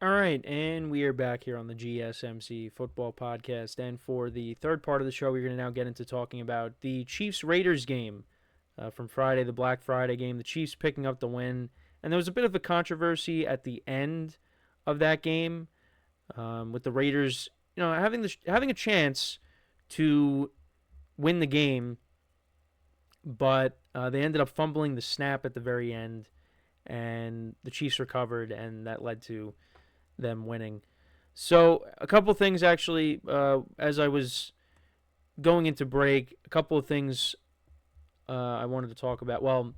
All right, and we are back here on the GSMC football podcast. And for the third part of the show, we're going to now get into talking about the Chiefs Raiders game from Friday, the Black Friday game. The Chiefs picking up the win. And there was a bit of a controversy at the end of that game with the Raiders, having a chance to win the game, but they ended up fumbling the snap at the very end, and the Chiefs recovered, and that led to them winning. So a couple things actually, as I was going into break, a couple of things I wanted to talk about. Well,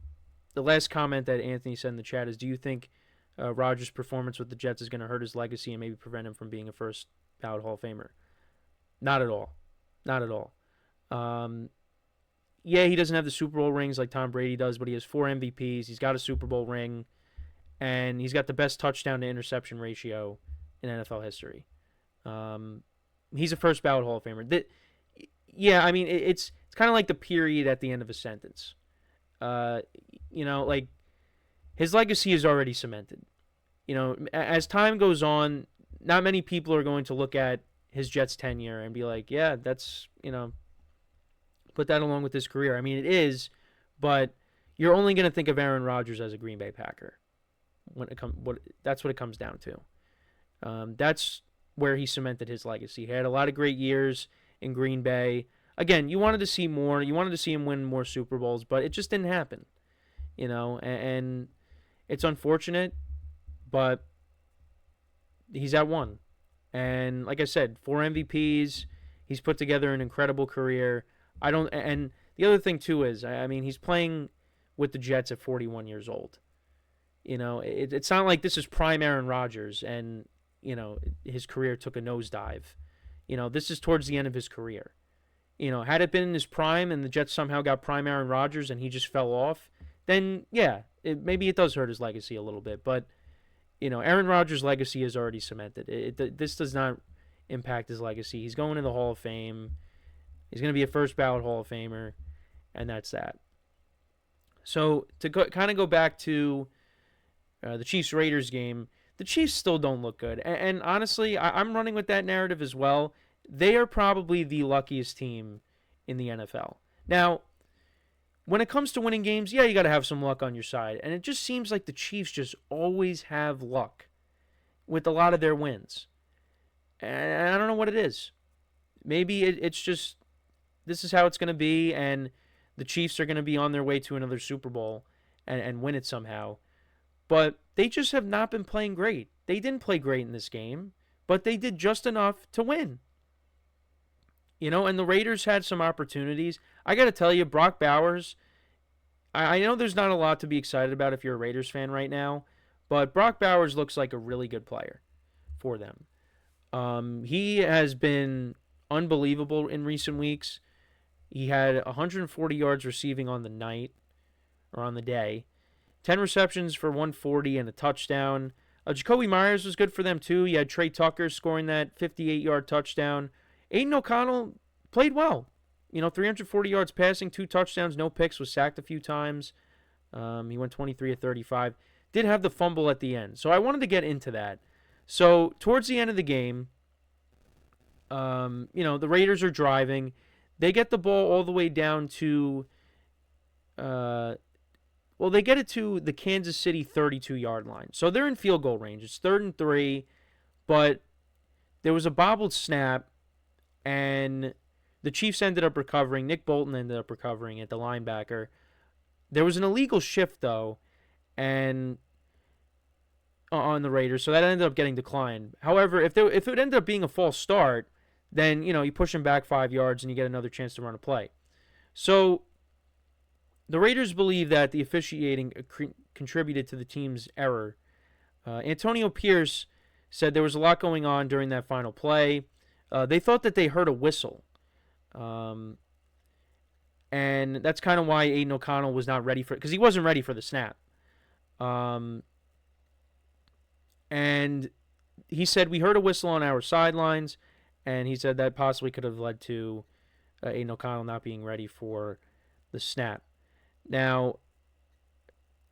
the last comment that Anthony said in the chat is, do you think Rodgers' performance with the Jets is going to hurt his legacy and maybe prevent him from being a first ballot Hall of Famer? Not at all. Not at all. Yeah, he doesn't have the Super Bowl rings like Tom Brady does, but he has 4 MVPs. He's got a Super Bowl ring, and he's got the best touchdown to interception ratio in NFL history. He's a first ballot Hall of Famer. Yeah, I mean, it's kind of like the period at the end of a sentence. Like his legacy is already cemented. As time goes on, not many people are going to look at his Jets tenure and be like, yeah, that's, put that along with his career. I mean, it is, but you're only going to think of Aaron Rodgers as a Green Bay Packer. That's what it comes down to. That's where he cemented his legacy. He had a lot of great years in Green Bay. Again, you wanted to see more. You wanted to see him win more Super Bowls, but it just didn't happen. And it's unfortunate, but he's at one. And like I said, 4 MVPs. He's put together an incredible career. And the other thing too is, I mean, he's playing with the Jets at 41 years old. It's not like this is prime Aaron Rodgers and, his career took a nosedive. This is towards the end of his career. Had it been in his prime and the Jets somehow got prime Aaron Rodgers and he just fell off, then yeah, maybe it does hurt his legacy a little bit. But, Aaron Rodgers' legacy is already cemented. This does not impact his legacy. He's going to the Hall of Fame. He's going to be a first ballot Hall of Famer, and that's that. So to kind of go back to the Chiefs-Raiders game, the Chiefs still don't look good. And honestly, I'm running with that narrative as well. They are probably the luckiest team in the NFL. Now, when it comes to winning games, yeah, you got to have some luck on your side. And it just seems like the Chiefs just always have luck with a lot of their wins. And I don't know what it is. Maybe it's just this is how it's going to be, and the Chiefs are going to be on their way to another Super Bowl and win it somehow. But they just have not been playing great. They didn't play great in this game, but they did just enough to win. And the Raiders had some opportunities. I got to tell you, Brock Bowers, I know there's not a lot to be excited about if you're a Raiders fan right now, but Brock Bowers looks like a really good player for them. He has been unbelievable in recent weeks. He had 140 yards receiving on the night, or on the day. 10 receptions for 140 and a touchdown. Jacoby Myers was good for them too. You had Trey Tucker scoring that 58-yard touchdown. AidanO'Connell played well. 340 yards passing, 2 touchdowns, no picks, was sacked a few times. He went 23 of 35. Did have the fumble at the end. So I wanted to get into that. So towards the end of the game, the Raiders are driving. They get the ball all the way down to, they get it to the Kansas City 32-yard line. So they're in field goal range. It's 3rd and 3, but there was a bobbled snap, and the Chiefs ended up recovering. Nick Bolton ended up recovering at the linebacker. There was an illegal shift, though, and on the Raiders, so that ended up getting declined. However, if it ended up being a false start, then, you push him back 5 yards and you get another chance to run a play. So the Raiders believe that the officiating contributed to the team's error. Antonio Pierce said there was a lot going on during that final play. They thought that they heard a whistle. And that's kind of why AidanO'Connell was not ready for it, because he wasn't ready for the snap. And he said, we heard a whistle on our sidelines, and he said that possibly could have led to AidanO'Connell not being ready for the snap. Now,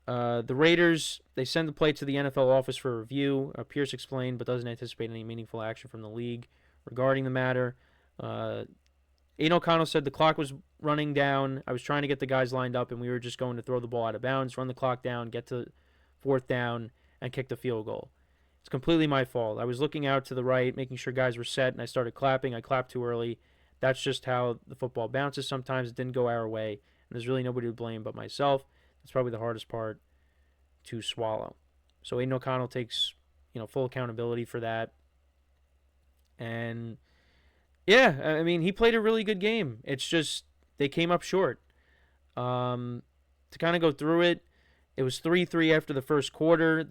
The Raiders, they send the play to the NFL office for review. Pierce explained, but doesn't anticipate any meaningful action from the league regarding the matter. AidanO'Connell said the clock was running down. I was trying to get the guys lined up, and we were just going to throw the ball out of bounds, run the clock down, get to fourth down, and kick the field goal. It's completely my fault. I was looking out to the right, making sure guys were set, and I started clapping. I clapped too early. That's just how the football bounces sometimes. It didn't go our way, and there's really nobody to blame but myself. It's probably the hardest part to swallow. So AidanO'Connell takes, full accountability for that. And yeah, I mean, he played a really good game. It's just they came up short. To kind of go through it, it was 3-3 after the first quarter.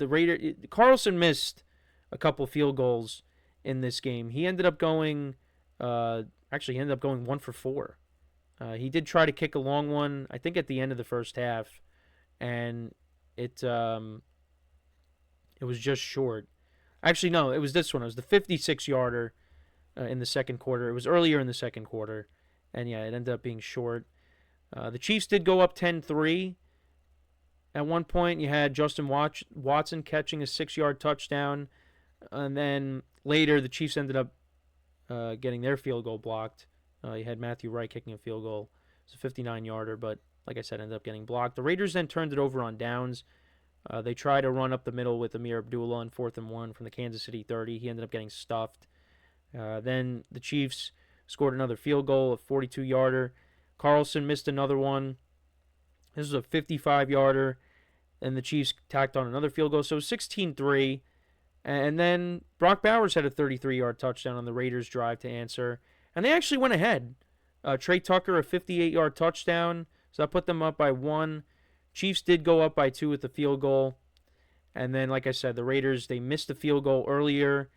Carlson missed a couple field goals in this game. He ended up going, he ended up going 1 for 4. He did try to kick a long one, I think, at the end of the first half, and it was just short. Actually, no, it was this one. It was the 56-yarder in the second quarter. It was earlier in the second quarter, and yeah, it ended up being short. The Chiefs did go up 10-3. At one point, you had Justin Watson catching a 6-yard touchdown, and then later the Chiefs ended up getting their field goal blocked. You had Matthew Wright kicking a field goal. It's a 59-yarder, but like I said, ended up getting blocked. The Raiders then turned it over on downs. They tried to run up the middle with Amir Abdullah on 4th and 1 from the Kansas City 30. He ended up getting stuffed. Then the Chiefs scored another field goal, a 42-yarder. Carlson missed another one. This was a 55-yarder. And the Chiefs tacked on another field goal. So 16-3. And then Brock Bowers had a 33-yard touchdown on the Raiders' drive to answer. And they actually went ahead. Trey Tucker, a 58-yard touchdown. So that put them up by 1. Chiefs did go up by 2 with the field goal. And then, like I said, the Raiders, they missed the field goal earlier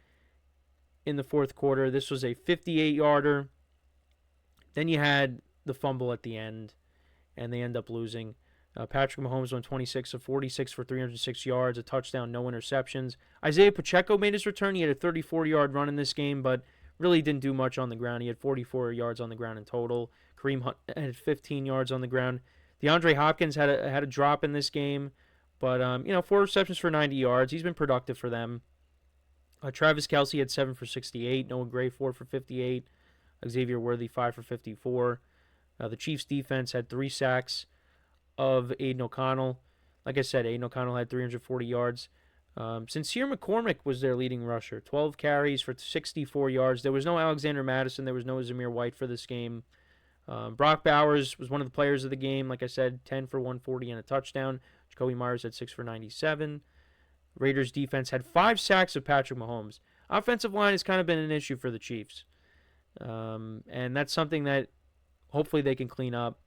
in the fourth quarter. This was a 58-yarder. Then you had the fumble at the end, and they end up losing. Patrick Mahomes went 26 of 46 for 306 yards, a touchdown, no interceptions. Isaiah Pacheco made his return. He had a 34-yard run in this game, but really didn't do much on the ground. He had 44 yards on the ground in total. Kareem Hunt had 15 yards on the ground. DeAndre Hopkins had a drop in this game, but 4 receptions for 90 yards. He's been productive for them. Travis Kelce had 7 for 68. Noah Gray 4 for 58. Xavier Worthy 5 for 54. The Chiefs defense had 3 sacks of AidanO'Connell. Like I said, AidanO'Connell had 340 yards. Sincere McCormick was their leading rusher. 12 carries for 64 yards. There was no Alexander Madison. There was no Zamir White for this game. Brock Bowers was one of the players of the game. Like I said, 10 for 140 and a touchdown. Jacoby Myers had 6 for 97. Raiders defense had 5 sacks of Patrick Mahomes. Offensive line has kind of been an issue for the Chiefs. And that's something that hopefully they can clean up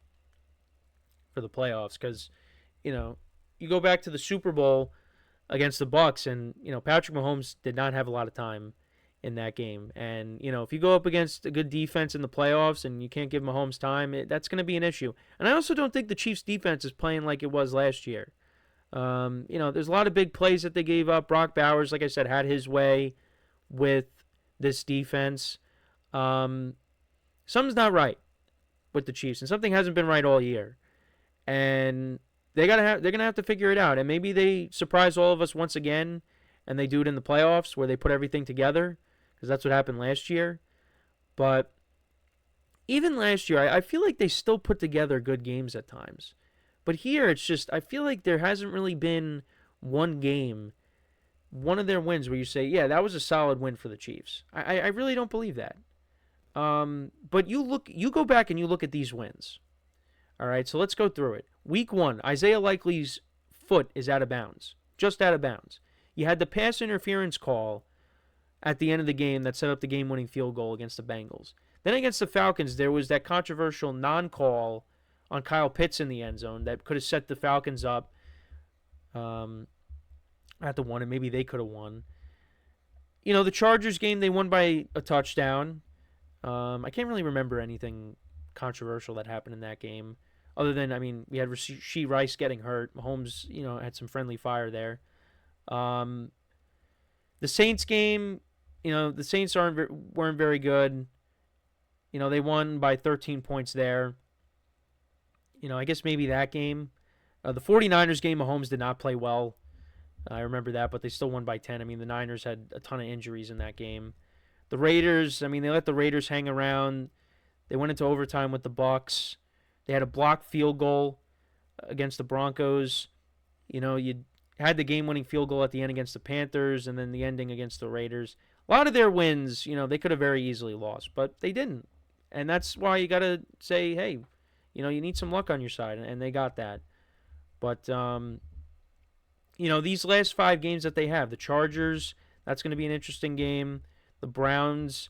for the playoffs, because you go back to the Super Bowl against the Bucs, and Patrick Mahomes did not have a lot of time in that game. And if you go up against a good defense in the playoffs and you can't give Mahomes time, that's going to be an issue. And I also don't think the Chiefs defense is playing like it was last year. There's a lot of big plays that they gave up. Brock Bowers, like I said, had his way with this defense. Something's not right with the Chiefs, and something hasn't been right all year. And they're gonna have to figure it out. And maybe they surprise all of us once again, and they do it in the playoffs where they put everything together, because that's what happened last year. But even last year, I feel like they still put together good games at times. But here, it's just, I feel like there hasn't really been one game, one of their wins where you say, yeah, that was a solid win for the Chiefs. I really don't believe that. But you go back and you look at these wins. All right, so let's go through it. Week 1, Isaiah Likely's foot is out of bounds, just out of bounds. You had the pass interference call at the end of the game that set up the game-winning field goal against the Bengals. Then against the Falcons, there was that controversial non-call on Kyle Pitts in the end zone that could have set the Falcons up at the one, and maybe they could have won. The Chargers game, they won by a touchdown. I can't really remember anything controversial that happened in that game, other than, we had Rashee Rice getting hurt. Mahomes, had some friendly fire there. The Saints game, the Saints weren't very good. They won by 13 points there. I guess maybe that game The 49ers game, Mahomes did not play well. I remember that, but they still won by 10. I mean, the Niners had a ton of injuries in that game. The Raiders, I mean, they let the Raiders hang around. They went into overtime with the Bucs. They had a blocked field goal against the Broncos. You had the game-winning field goal at the end against the Panthers, and then the ending against the Raiders. A lot of their wins, they could have very easily lost, but they didn't. And that's why you got to say, hey, you need some luck on your side, and they got that. But, these last 5 games that they have, the Chargers, that's going to be an interesting game. The Browns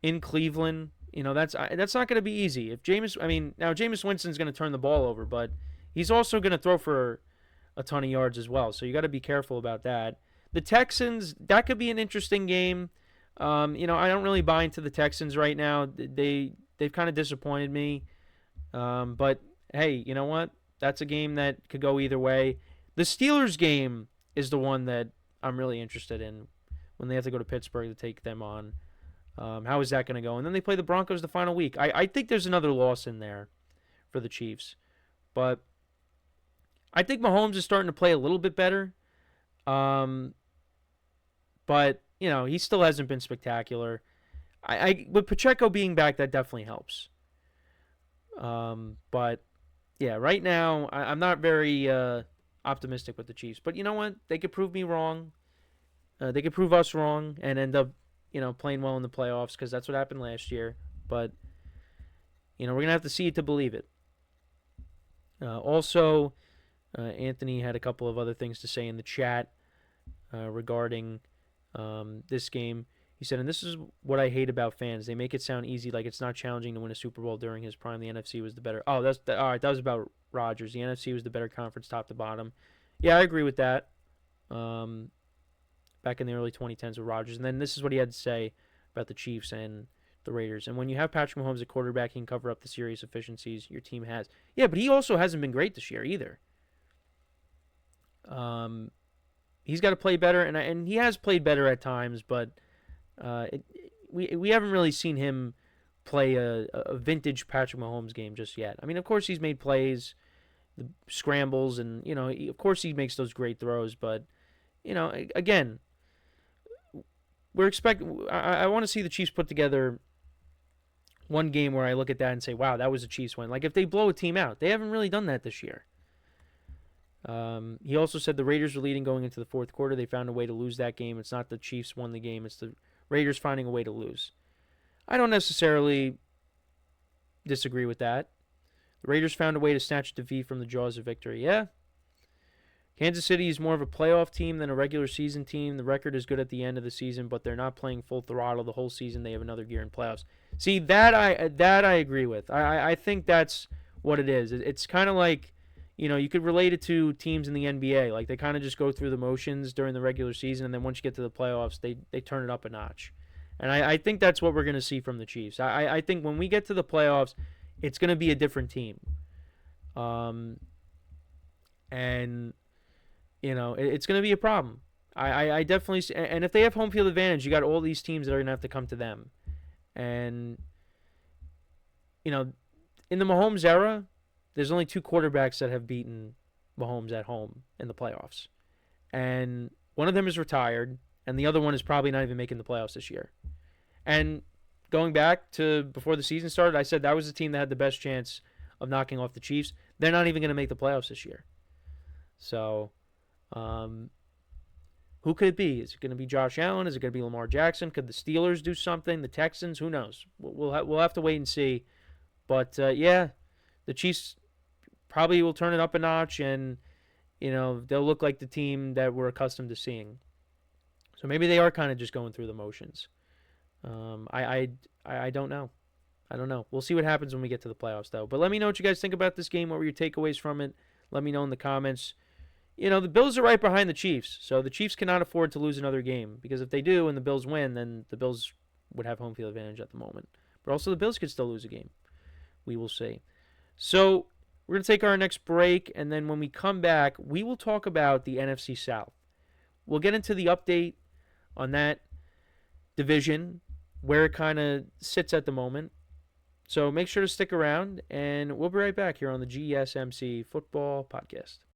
in Cleveland, that's not going to be easy. Now Jameis Winston's going to turn the ball over, but he's also going to throw for a ton of yards as well. So you got to be careful about that. The Texans, that could be an interesting game. I don't really buy into the Texans right now. They've kind of disappointed me. But hey, you know what? That's a game that could go either way. The Steelers game is the one that I'm really interested in when they have to go to Pittsburgh to take them on. How is that going to go? And then they play the Broncos the final week. I think there's another loss in there for the Chiefs. But I think Mahomes is starting to play a little bit better. But, he still hasn't been spectacular. With Pacheco being back, that definitely helps. But, yeah, right now, I'm not very optimistic with the Chiefs. But you know what? They could prove me wrong. They could prove us wrong and end up, playing well in the playoffs because that's what happened last year. But, we're going to have to see it to believe it. Also, Anthony had a couple of other things to say in the chat regarding this game. He said, and this is what I hate about fans. They make it sound easy, like it's not challenging to win a Super Bowl during his prime. The NFC was the better. Oh, all right. That was about Rodgers. The NFC was the better conference top to bottom. Yeah, I agree with that. Back in the early 2010s with Rodgers. And then this is what he had to say about the Chiefs and the Raiders. And when you have Patrick Mahomes at quarterback, he can cover up the serious deficiencies your team has. Yeah, but he also hasn't been great this year either. He's got to play better, and he has played better at times, but we haven't really seen him play a vintage Patrick Mahomes game just yet. I mean, of course he's made plays, the scrambles, and of course he makes those great throws, but again, I want to see the Chiefs put together one game where I look at that and say, wow, that was a Chiefs win. Like if they blow a team out, they haven't really done that this year. He also said the Raiders were leading going into the fourth quarter. They found a way to lose that game. It's not the Chiefs won the game. It's the Raiders finding a way to lose. I don't necessarily disagree with that. The Raiders found a way to snatch defeat from the jaws of victory. Yeah. Kansas City is more of a playoff team than a regular season team. The record is good at the end of the season, but they're not playing full throttle the whole season. They have another gear in playoffs. See, that I agree with. I think that's what it is. It's kind of like, you could relate it to teams in the NBA. Like they kind of just go through the motions during the regular season, and then once you get to the playoffs, they turn it up a notch. And I think that's what we're going to see from the Chiefs. I think when we get to the playoffs, it's going to be a different team. And it's going to be a problem. I definitely see, and if they have home field advantage, you got all these teams that are going to have to come to them. And in the Mahomes era, there's only 2 quarterbacks that have beaten Mahomes at home in the playoffs. And one of them is retired, and the other one is probably not even making the playoffs this year. And going back to before the season started, I said that was the team that had the best chance of knocking off the Chiefs. They're not even going to make the playoffs this year. So, who could it be? Is it going to be Josh Allen? Is it going to be Lamar Jackson? Could the Steelers do something? The Texans? Who knows? We'll have to wait and see. But, yeah, the Chiefs probably will turn it up a notch, and, they'll look like the team that we're accustomed to seeing. So maybe they are kind of just going through the motions. I don't know. I don't know. We'll see what happens when we get to the playoffs, though. But let me know what you guys think about this game. What were your takeaways from it? Let me know in the comments. The Bills are right behind the Chiefs, so the Chiefs cannot afford to lose another game, because if they do and the Bills win, then the Bills would have home field advantage at the moment. But also the Bills could still lose a game. We will see. So we're going to take our next break, and then when we come back, we will talk about the NFC South. We'll get into the update on that division, where it kind of sits at the moment, So make sure to stick around, and we'll be right back here on the GSMC Football Podcast.